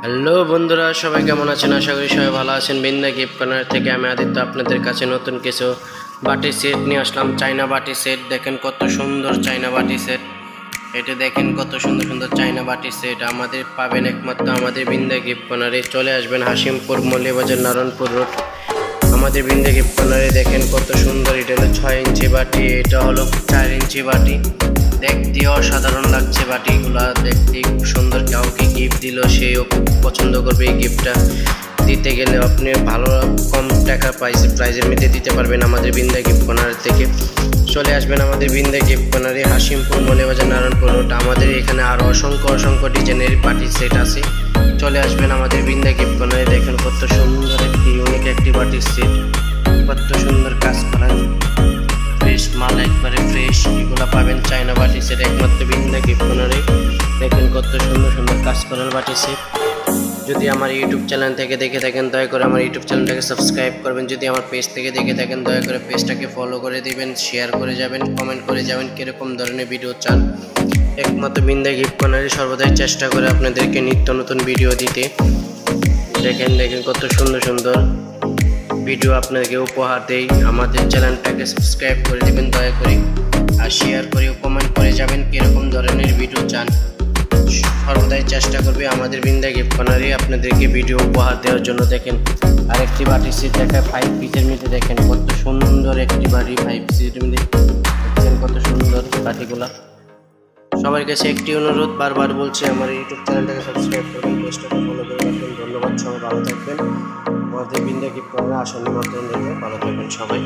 Hello বন্ধুরা, সবাই কেমন আছেন? আশা করি সবাই ভালো আছেন। বিন্দা গিফট কর্নার থেকে আমি আদিত্য আপনাদের কাছে নতুন কিছু বাটি সেট নিয়ে আসলাম। চায়না বাটি সেট, দেখেন কত সুন্দর চায়না বাটি সেট। এটা দেখেন কত সুন্দর সুন্দর চায়না বাটি সেট আমাদের পাবেন একমাত্র আমাদের বিন্দা গিফট কর্নারে। চলে আসবেন হাসিমপুর মৌলভীবাজার নারায়ণপুর রোড। আমাদের বিন্দা গিফট কর্নারে দেখেন কত সুন্দর। এটা হলো 6 ইঞ্চি বাটি, এটা হলো 4 ইঞ্চি বাটি। দেখতে অসাধারণ লাগছে বাটিগুলা, দেখতে খুব সুন্দর। কাউকে গিফট দিল সেও খুব পছন্দ করবে এই গিফটটা। দিতে গেলে আপনি ভালো কম টাকা প্রাইজের মধ্যে দিতে পারবেন আমাদের বিন্দা গিফট কর্নার থেকে। চলে আসবেন আমাদের বিন্দা গিফট কর্নারে, হাসিমপুর মৌলভীবাজার নারায়ণপুর রোড। আমাদের এখানে আরও অসংখ্য ডিজাইনের বাটি সেট আছে। চলে আসবেন আমাদের বিন্দা গিফট কর্নারে। দেখেন কত সুন্দর একটি ইউনিক একটি বাটি সেট, কত সুন্দর কাজ করা, ফ্রেশ মাল, একবারে ফ্রেশ। এগুলো পাবেন চায়না বাটি সেট একমাত্র বিন্দা গিফট কর্নারে। দেখেন কত সুন্দর সুন্দর কাজ করার বাটি সেট। যদি আমার ইউটিউব চ্যানেল থেকে দেখে থাকেন দয়া করে আমার ইউটিউব চ্যানেলটাকে সাবস্ক্রাইব করবেন। যদি আমার পেজ থেকে দেখে থাকেন দয়া করে পেজটাকে ফলো করে দিবেন, শেয়ার করে যাবেন, কমেন্ট করে যাবেন কীরকম ধরনের ভিডিও চান। একমাত্র বিন্দা গিফট কর্নারে সর্বদাই চেষ্টা করে আপনাদেরকে নিত্য নতুন ভিডিও দিতে। দেখেন কত সুন্দর সুন্দর ভিডিও আপনাদেরকে উপহার দেই। আমাদের চ্যানেলটাকে সাবস্ক্রাইব করে দিবেন দয়া করে, আর শেয়ার করে কমেন্ট করে যাবেন কীরকম ধরনের ভিডিও চান। সর্বদাই চেষ্টা করবে আমাদের বিন্দা গিফট কর্নারে আপনাদেরকে ভিডিও উপহার দেওয়ার জন্য। দেখেন আরেকটি বাটি সেট দেখা 5 পিসের মধ্যে। দেখেন কত সুন্দর একটি বাটি 5 পিসের মধ্যে। দেখেন কত সুন্দর বাটিগুলা। সবার কাছে একটি অনুরোধ, বারবার বলছি আমার ইউটিউব চ্যানেলটাকে সাবস্ক্রাইব করবেন, পেজটাকে ফলো করে রাখবেন। ধন্যবাদ, সবাই ভালো থাকবেন। আমাদের বিন্দা গিফট কর্নারে আসল নিমন্ত্রণ দিতে ভালো থাকবেন সবাই।